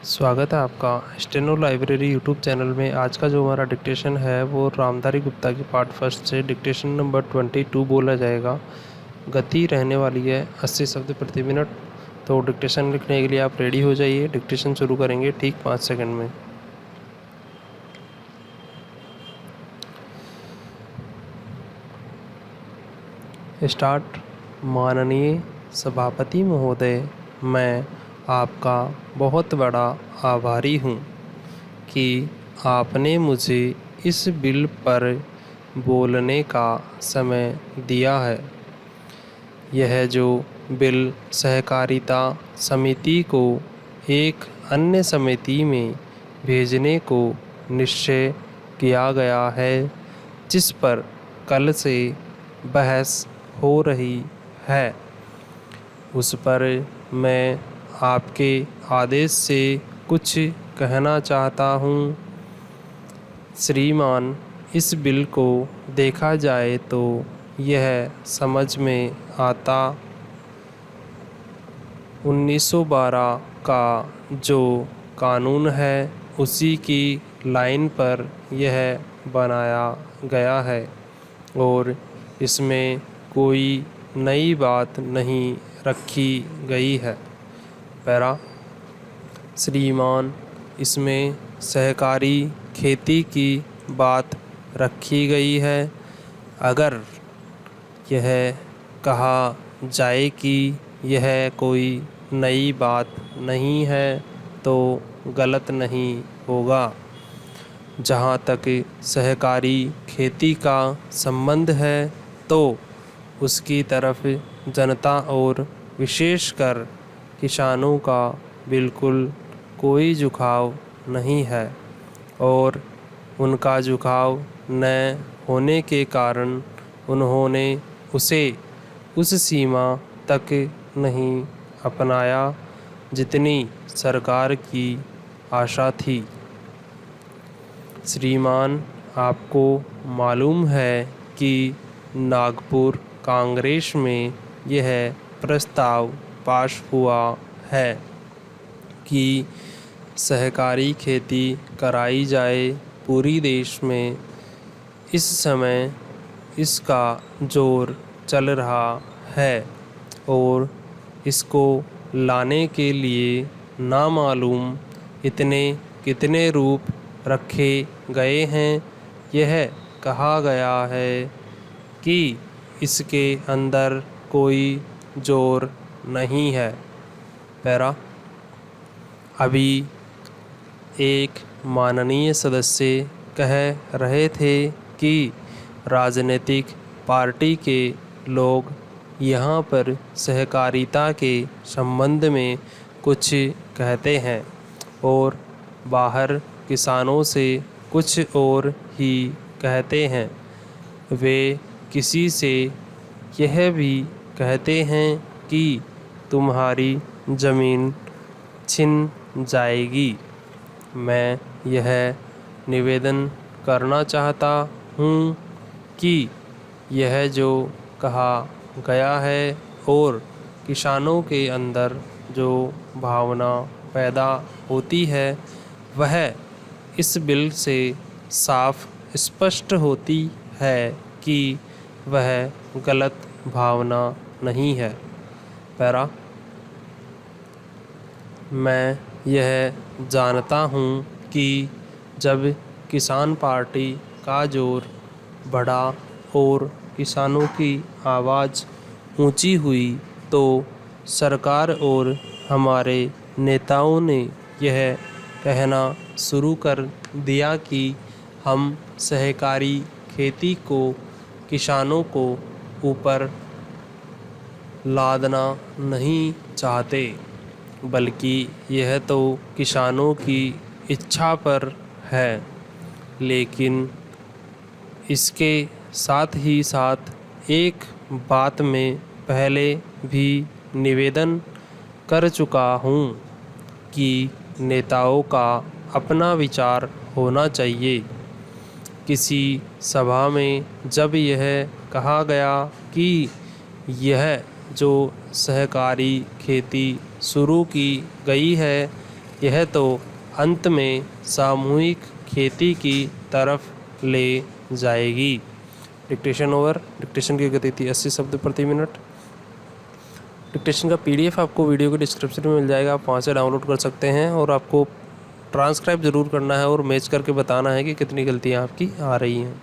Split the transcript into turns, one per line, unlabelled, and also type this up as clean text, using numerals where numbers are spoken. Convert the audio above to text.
स्वागत है आपका स्टेनो लाइब्रेरी यूट्यूब चैनल में। आज का जो हमारा डिक्टेशन है वो रामधारी गुप्ता की पार्ट फर्स्ट से डिक्टेशन नंबर 22 बोला जाएगा। गति रहने वाली है 80 शब्द प्रति मिनट। तो डिक्टेशन लिखने के लिए आप रेडी हो जाइए। डिक्टेशन शुरू करेंगे ठीक 5 सेकंड में। स्टार्ट। माननीय सभापति महोदय, मैं आपका बहुत बड़ा आभारी हूँ कि आपने मुझे इस बिल पर बोलने का समय दिया है। यह जो बिल सहकारिता समिति को एक अन्य समिति में भेजने को निश्चय किया गया है, जिस पर कल से बहस हो रही है, उस पर मैं आपके आदेश से कुछ कहना चाहता हूँ। श्रीमान, इस बिल को देखा जाए तो यह समझ में आता 1912 का जो कानून है उसी की लाइन पर यह बनाया गया है और इसमें कोई नई बात नहीं रखी गई है। पैरा। श्रीमान, इसमें सहकारी खेती की बात रखी गई है। अगर यह कहा जाए कि यह कोई नई बात नहीं है तो गलत नहीं होगा। जहाँ तक सहकारी खेती का संबंध है तो उसकी तरफ जनता और विशेषकर किसानों का बिल्कुल कोई झुकाव नहीं है और उनका झुकाव न होने के कारण उन्होंने उसे उस सीमा तक नहीं अपनाया जितनी सरकार की आशा थी। श्रीमान, आपको मालूम है कि नागपुर कांग्रेस में यह प्रस्ताव पास हुआ है कि सहकारी खेती कराई जाए पूरी देश में। इस समय इसका जोर चल रहा है और इसको लाने के लिए नामालूम इतने कितने रूप रखे गए हैं। यह कहा गया है कि इसके अंदर कोई जोर नहीं है। पैरा। अभी एक माननीय सदस्य कह रहे थे कि राजनीतिक पार्टी के लोग यहाँ पर सहकारिता के संबंध में कुछ कहते हैं और बाहर किसानों से कुछ और ही कहते हैं। वे किसी से यह भी कहते हैं कि तुम्हारी ज़मीन छिन जाएगी। मैं यह निवेदन करना चाहता हूँ कि यह जो कहा गया है और किसानों के अंदर जो भावना पैदा होती है वह इस बिल से साफ स्पष्ट होती है कि वह गलत भावना नहीं है। पैरा। मैं यह जानता हूँ कि जब किसान पार्टी का जोर बढ़ा और किसानों की आवाज़ ऊंची हुई तो सरकार और हमारे नेताओं ने यह कहना शुरू कर दिया कि हम सहकारी खेती को किसानों को ऊपर लादना नहीं चाहते, बल्कि यह तो किसानों की इच्छा पर है। लेकिन इसके साथ ही साथ एक बात मैं पहले भी निवेदन कर चुका हूँ कि नेताओं का अपना विचार होना चाहिए। किसी सभा में जब यह कहा गया कि यह जो सहकारी खेती शुरू की गई है यह तो अंत में सामूहिक खेती की तरफ ले जाएगी। Dictation over. डिक्टेशन की गति थी 80 शब्द प्रति मिनट। डिक्टेशन का PDF आपको वीडियो के डिस्क्रिप्शन में मिल जाएगा, आप वहाँ से डाउनलोड कर सकते हैं। और आपको ट्रांसक्राइब ज़रूर करना है और मैच करके बताना है कि कितनी गलतियाँ आपकी आ रही हैं।